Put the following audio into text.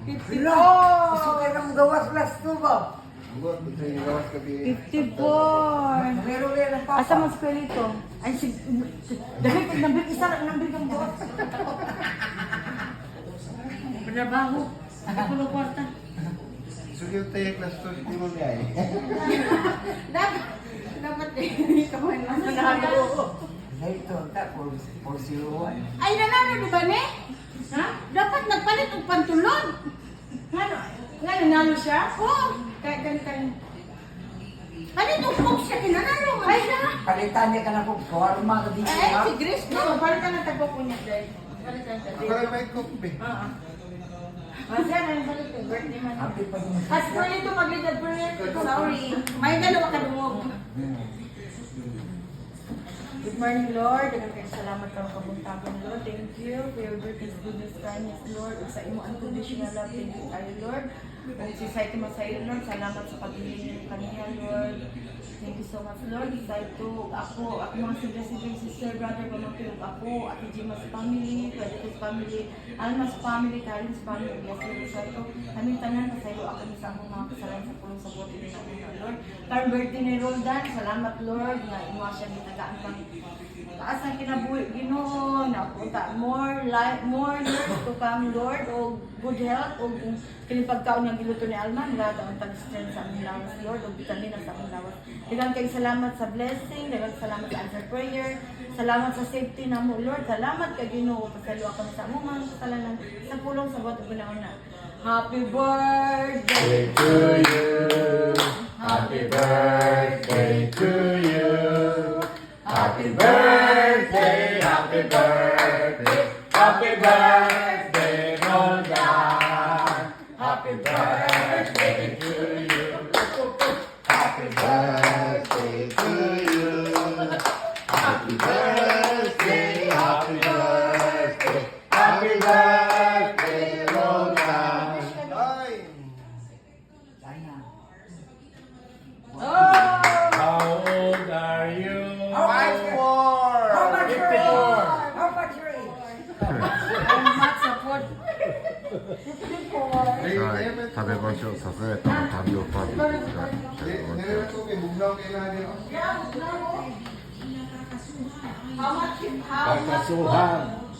Hala! Gusto kayo nang gawas last to ba? 54. Meron rin ang papa. Asa mas kwelito? Ay, dahil kay nambit isa lang nambit ang buhat. Panabaho. Ako pulo kwarta. Sugil tayo class 2, hindi mo niya eh. Dapat eh, kamay mas nanalo. Ito, for 01. Ay, nanalo di ba ne? Ha? Dapat nagpalit og pantulon. Nga nanalo siya? Oo. Kaya ganito. Ano itong post siya kinanalo? Ay, na. Palitan niya ka na po. Kawarma ka dito. Ay, ha? si Grace, no? Palitan na tagpo po niya, Dad. Palitan na Ako rin may kopi. Oo. Masya na yung balik yung birthday man. Happy pa din. As for ito, maglidad po niya. Sorry. May dalawa ka dumog. Good morning, Lord. Daghang kayong salamat ka kabuntagan, Lord. Thank you for your greatest goodness, kindness, Lord. Ug sa imo unconditional love, thank you tayo, Lord. Ug si Saito Masayo, Lord. Salamat sa paghiling ng kaniya, Lord. Thank you so much, Lord. Saito, ako mga sister, brother, pamangkin, ako, Ate Jima's family, Pwedekos family, Almas family, Karin's family, bless you, Saito. Aming tanan, Saito, ako ni sa akong mga kasalanan sa pulong sa buti nila, Lord. Karang birthday ni Roldan, salamat, Lord, na imuha siya nitagaan pang taas ang kinabuhi, Ginoo, napunta more years to come, Lord, o good health, o kini pagkaon ng giluto ni Alman, lahat ang tag-strength sa aming lawas, Lord, o vitamina sa aming lawas. Daghang kayong salamat sa blessing, daghang salamat sa answer prayer, salamat sa safety na mo, Lord, salamat kay Ginoo, pasalua kami sa among mga kasalanan, sa pulong sa buhat ug na. Happy birthday To you, happy birthday to you. Happy birthday, happy birthday, happy birthday, Roldan. Happy birthday to you. Happy birthday to you. Happy birthday, happy birthday, happy birthday, Roldan. Ay! Sana. How old are you? How much your age? How much your age? I'm not support. 食べましょう。さすがやったら誕生パーティーですから。 Meron ko kay Bugnaw kailangan yun. How much? Kakasuhan.